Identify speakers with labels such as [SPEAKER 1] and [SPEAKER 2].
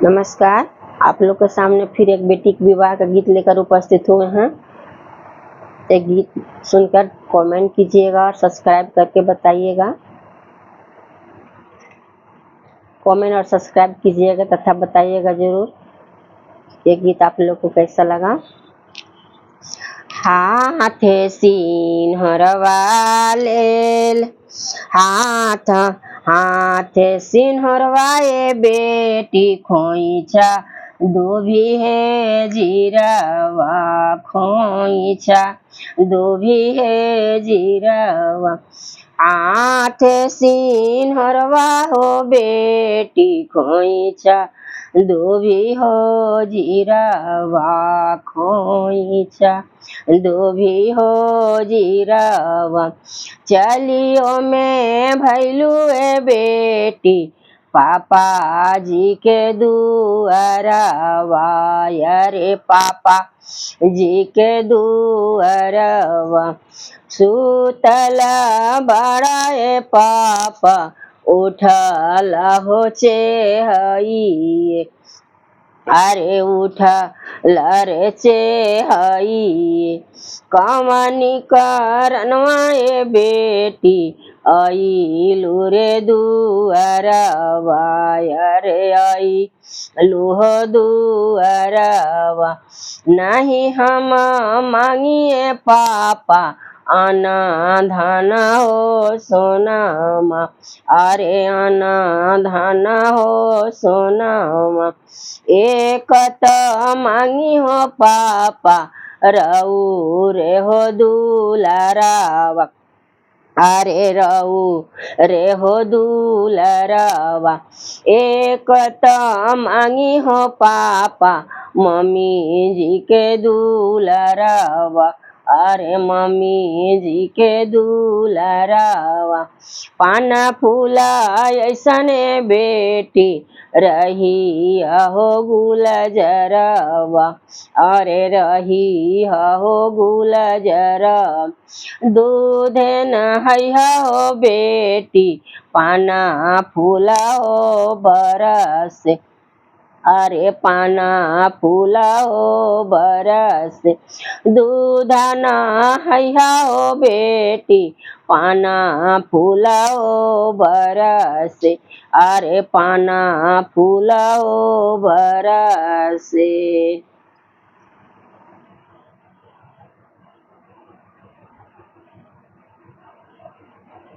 [SPEAKER 1] नमस्कार। आप लोग के सामने फिर एक बेटी के विवाह का गीत लेकर उपस्थित हुए हैं। एक गीत सुनकर कमेंट कीजिएगा और सब्सक्राइब करके बताइएगा। कमेंट और सब्सक्राइब कीजिएगा तथा बताइएगा जरूर ये गीत आप लोग को कैसा लगा। हाथे सिन्हरवा लेल हाथ हाथे सिन्हरवा ए बेटी खोइछा दुभी हे जीरावा खोइछा दुभी हे जीरावा हाथे सिन्हरवा हो बेटी खोइछा दुभी हो जीरावा खोइछा दुभी हो जीरावा चलियो में भैलू ए बेटी पापा जी के दुआरवा अरे पापा जी के दुआरवा सुतल बड़ा ए पापा उठल हो चेहई अरे उठल रे चेहई कमनी करनवा ए बेटी आइलू रे दुआरवा अरे आइलू हो दुआरवा नहीं हम मांगिए पापा आना धन हो सोनामा अरे आना धन हो सोनामा एक तो मांगी हो पापा रऊ रे हो दुलारावा अरे रऊ रे हो दुलारावा एक तो मांगी हो पापा मम्मी जी के दुलारावा अरे मम्मी जी के दुलारावा पाना फूला ऐसने बेटी रही हो गुलजरवा अरे रही हो गुलजरा दूध नहैया हो बेटी पाना फूला हो बरस अरे पाना फूला हो बरस दूध नहैया हो बेटी पाना फूला हो बरस अरे पाना फूला हो बरस।